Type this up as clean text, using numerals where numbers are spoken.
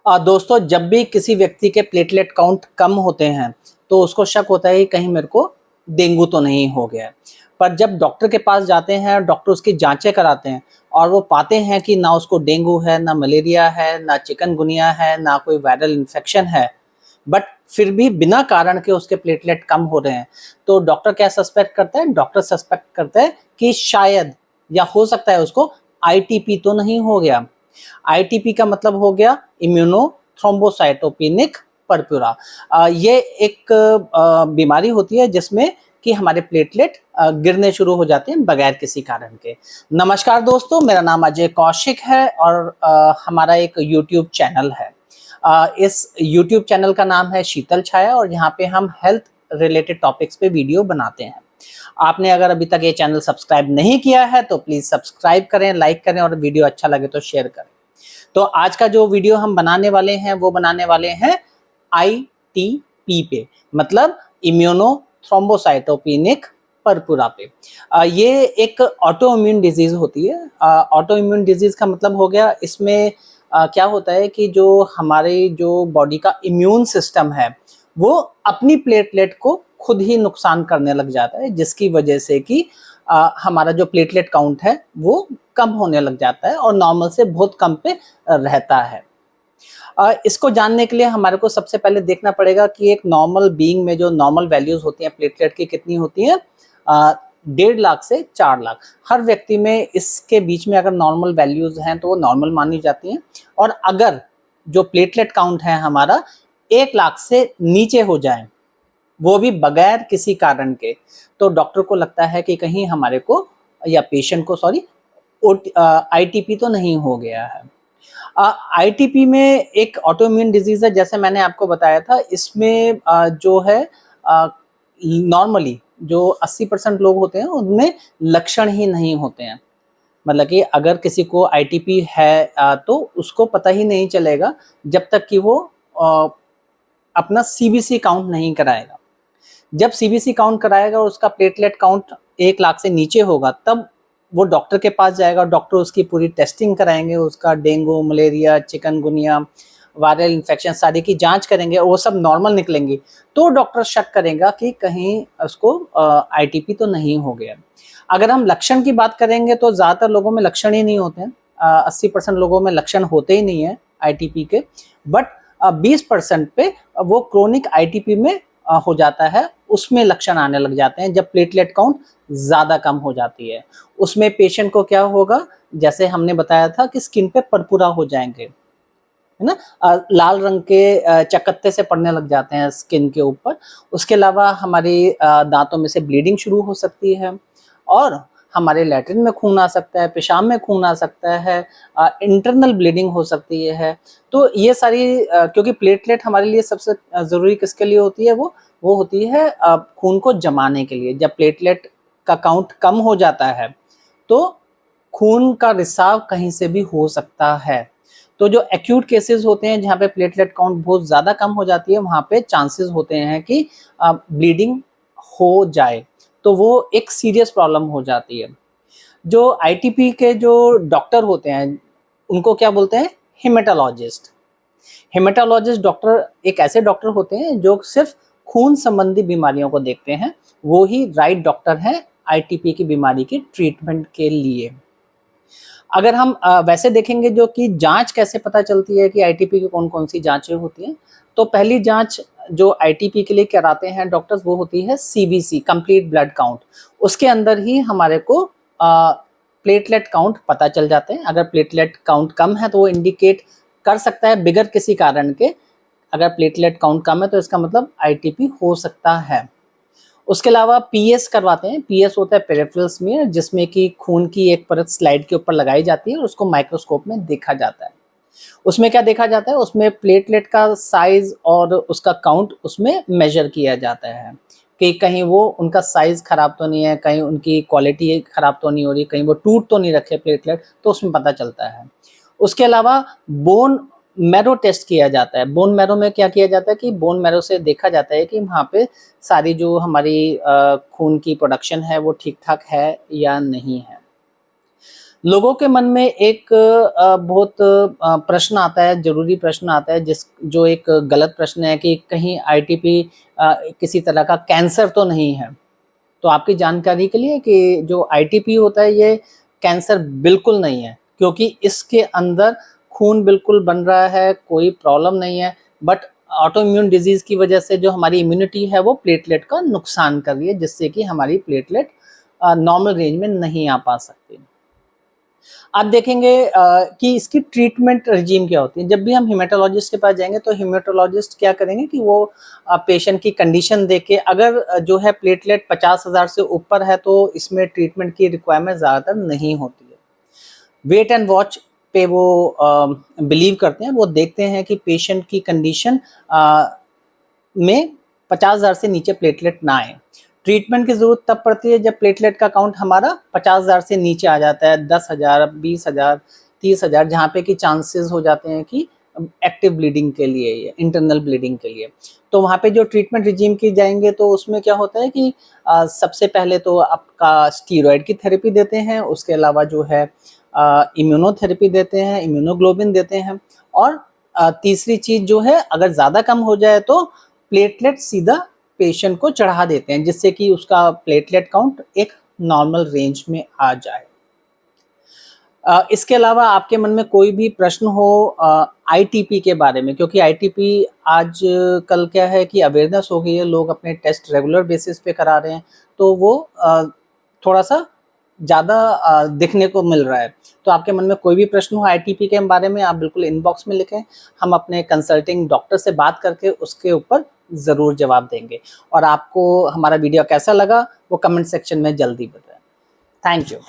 दोस्तों, जब भी किसी व्यक्ति के प्लेटलेट काउंट कम होते हैं तो उसको शक होता है कि कहीं मेरे को डेंगू तो नहीं हो गया है। पर जब डॉक्टर के पास जाते हैं, डॉक्टर उसकी जांचें कराते हैं और वो पाते हैं कि ना उसको डेंगू है, ना मलेरिया है, ना चिकनगुनिया है, ना कोई वायरल इन्फेक्शन है, बट फिर भी बिना कारण के उसके प्लेटलेट कम हो रहे हैं, तो डॉक्टर क्या सस्पेक्ट करता है? डॉक्टर सस्पेक्ट करता है कि शायद या हो सकता है उसको आईटीपी तो नहीं हो गया। आईटीपी का मतलब हो गया इम्यूनो थ्रोम्बोसाइटोपेनिक परपुरा। ये एक बीमारी होती है जिसमें कि हमारे प्लेटलेट गिरने शुरू हो जाते हैं बगैर किसी कारण के। नमस्कार दोस्तों, मेरा नाम अजय कौशिक है और हमारा एक यूट्यूब चैनल है। इस यूट्यूब चैनल का नाम है शीतल छाया और यहाँ पे हम हेल्थ रिलेटेड टॉपिक्स पे वीडियो बनाते हैं। आपने अगर अभी तक ये चैनल सब्सक्राइब नहीं किया है तो प्लीज सब्सक्राइब करें, लाइक करें और वीडियो अच्छा लगे तो शेयर करें। तो आज का जो वीडियो हम बनाने वाले हैं वो बनाने वाले हैं आईटीपी पे, मतलब इम्यूनो थ्रोम्बोसाइटोपेनिक परपुरा पे। ये एक ऑटो इम्यून डिजीज होती है। ऑटो इम्यून डिजीज का मतलब हो गया इसमें क्या होता है कि जो हमारे जो बॉडी का इम्यून सिस्टम है वो अपनी प्लेटलेट को खुद ही नुकसान करने लग जाता है, जिसकी वजह से कि हमारा जो प्लेटलेट काउंट है वो कम होने लग जाता है और नॉर्मल से बहुत कम पे रहता है। इसको जानने के लिए हमारे को सबसे पहले देखना पड़ेगा कि एक नॉर्मल बीइंग में जो नॉर्मल वैल्यूज होती हैं प्लेटलेट की कितनी होती हैं। 1.5 लाख से 4 लाख हर व्यक्ति में, इसके बीच में अगर नॉर्मल वैल्यूज हैं तो वो नॉर्मल मानी जाती हैं। और अगर जो प्लेटलेट काउंट है हमारा 1 लाख से नीचे हो जाए, वो भी बगैर किसी कारण के, तो डॉक्टर को लगता है कि कहीं हमारे को या पेशेंट को आईटीपी तो नहीं हो गया है। आईटीपी में एक ऑटोइम्यून डिजीज है, जैसे मैंने आपको बताया था। इसमें जो है नॉर्मली जो 80% लोग होते हैं उनमें लक्षण ही नहीं होते हैं। मतलब कि अगर किसी को आईटीपी है तो उसको पता ही नहीं चलेगा जब तक कि वो अपना सीबीसी काउंट नहीं कराएगा। जब सीबीसी काउंट कराएगा और उसका प्लेटलेट काउंट 1 लाख से नीचे होगा, तब वो डॉक्टर के पास जाएगा। डॉक्टर उसकी पूरी टेस्टिंग कराएंगे, उसका dengue, malaria, chikungunya, viral infection सारी की जांच करेंगे और वो सब नॉर्मल निकलेंगी, तो डॉक्टर शक करेगा कि कहीं उसको आईटीपी तो नहीं हो गया। अगर हम लक्षण की बात करेंगे तो ज़्यादातर लोगों में लक्षण ही नहीं होते हैं। 80% लोगों में लक्षण होते ही नहीं है आईटीपी के, बट 20% पे वो क्रोनिक आईटीपी में हो जाता है। उसमें लक्षण आने लग जाते हैं जब प्लेटलेट काउंट ज़्यादा कम हो जाती है। उसमें पेशेंट को क्या होगा, जैसे हमने बताया था कि स्किन पे परपुरा हो जाएंगे, है ना। लाल रंग के चकत्ते से पड़ने लग जाते हैं स्किन के ऊपर। उसके अलावा हमारी दांतों में से ब्लीडिंग शुरू हो सकती है और हमारे लैट्रिन में खून आ सकता है, पेशाब में खून आ सकता है, इंटरनल ब्लीडिंग हो सकती है। तो ये सारी क्योंकि प्लेटलेट हमारे लिए सबसे ज़रूरी किसके लिए होती है, वो होती है खून को जमाने के लिए। जब प्लेटलेट का काउंट कम हो जाता है तो खून का रिसाव कहीं से भी हो सकता है। तो जो एक्यूट केसेस होते हैं जहाँ पे प्लेटलेट काउंट बहुत ज़्यादा कम हो जाती है, वहाँ पे चांसेस होते हैं कि ब्लीडिंग हो जाए, तो वो एक सीरियस प्रॉब्लम हो जाती है। जो आईटीपी के जो डॉक्टर होते हैं उनको क्या बोलते हैं? हेमेटोलॉजिस्ट। हेमेटोलॉजिस्ट डॉक्टर एक ऐसे डॉक्टर होते हैं जो सिर्फ खून संबंधी बीमारियों को देखते हैं। वो ही राइट डॉक्टर हैं आईटीपी की बीमारी की ट्रीटमेंट के लिए। अगर हम वैसे देखेंगे जो कि जांच कैसे पता चलती है कि आईटीपी की कौन कौन सी जांचें होती हैं, तो पहली जांच जो आईटीपी के लिए कराते हैं डॉक्टर्स वो होती है सीबीसी, कंप्लीट ब्लड काउंट। उसके अंदर ही हमारे को प्लेटलेट काउंट पता चल जाते हैं। अगर प्लेटलेट काउंट कम है तो वो इंडिकेट कर सकता है बिगर किसी कारण के। अगर प्लेटलेट काउंट कम है तो इसका मतलब आईटीपी हो सकता है। उसके अलावा पीएस करवाते हैं। पीएस होता है पेरिफेरल स्मीयर, जिसमें कि खून की एक परत स्लाइड के ऊपर लगाई जाती है और उसको माइक्रोस्कोप में देखा जाता है। उसमें क्या देखा जाता है? उसमें प्लेटलेट का साइज और उसका काउंट उसमें मेजर किया जाता है कि कहीं वो उनका साइज खराब तो नहीं है, कहीं उनकी क्वालिटी खराब तो नहीं हो रही, कहीं वो टूट तो नहीं रखे प्लेटलेट, तो उसमें पता चलता है। उसके अलावा बोन मैरो टेस्ट किया जाता है। बोन मैरो में क्या किया जाता है कि बोन मैरो से देखा जाता है कि वहाँ पे सारी जो हमारी खून की प्रोडक्शन है वो ठीक ठाक है या नहीं है। लोगों के मन में एक बहुत प्रश्न आता है, ज़रूरी प्रश्न आता है जो एक गलत प्रश्न है कि कहीं आईटीपी किसी तरह का कैंसर तो नहीं है? तो आपकी जानकारी के लिए कि जो आईटीपी होता है ये कैंसर बिल्कुल नहीं है, क्योंकि इसके अंदर खून बिल्कुल बन रहा है, कोई प्रॉब्लम नहीं है, बट ऑटो इम्यून डिजीज़ की वजह से जो हमारी इम्यूनिटी है वो प्लेटलेट का नुकसान कर रही है, जिससे कि हमारी प्लेटलेट नॉर्मल रेंज में नहीं आ पा सकती। आप देखेंगे कि इसकी ट्रीटमेंट रेजीम क्या होती है। जब भी हम हेमेटोलॉजिस्ट के पास जाएँगे तो हेमेटोलॉजिस्ट क्या करेंगे कि वो पेशेंट की कंडीशन देख के अगर जो है प्लेटलेट 50,000 से ऊपर है तो इसमें ट्रीटमेंट की रिक्वायरमेंट ज़्यादातर नहीं होती है। वेट एंड वॉच पे वो बिलीव करते हैं, वो देखते हैं कि पेशेंट की कंडीशन में 50,000 से नीचे प्लेटलेट ना आए। ट्रीटमेंट की ज़रूरत तब पड़ती है जब प्लेटलेट का काउंट हमारा 50,000 से नीचे आ जाता है, 10,000, 20,000, 30,000, जहाँ पे कि चांसेस हो जाते हैं कि एक्टिव ब्लीडिंग के लिए या इंटरनल ब्लीडिंग के लिए। तो वहाँ पे जो ट्रीटमेंट रिजीम की जाएँगे तो उसमें क्या होता है कि सबसे पहले तो आपका स्टीरॉयड की थेरेपी देते हैं, उसके अलावा जो है इम्यूनोथेरेपी देते हैं, इम्यूनोग्लोबिन देते हैं और तीसरी चीज़ जो है अगर ज़्यादा कम हो जाए तो प्लेटलेट सीधा पेशेंट को चढ़ा देते हैं, जिससे कि उसका प्लेटलेट काउंट एक नॉर्मल रेंज में आ जाए। इसके अलावा आपके मन में कोई भी प्रश्न हो आईटीपी के बारे में, क्योंकि आईटीपी आज कल क्या है कि अवेयरनेस हो गई है, लोग अपने टेस्ट रेगुलर बेसिस पे करा रहे हैं, तो वो थोड़ा-सा ज़्यादा दिखने को मिल रहा है। तो आपके मन में कोई भी प्रश्न हो आईटीपी के बारे में, आप बिल्कुल इनबॉक्स में लिखें, हम अपने कंसल्टिंग डॉक्टर से बात करके उसके ऊपर ज़रूर जवाब देंगे। और आपको हमारा वीडियो कैसा लगा, वो कमेंट सेक्शन में जल्दी बताएँ। Thank you.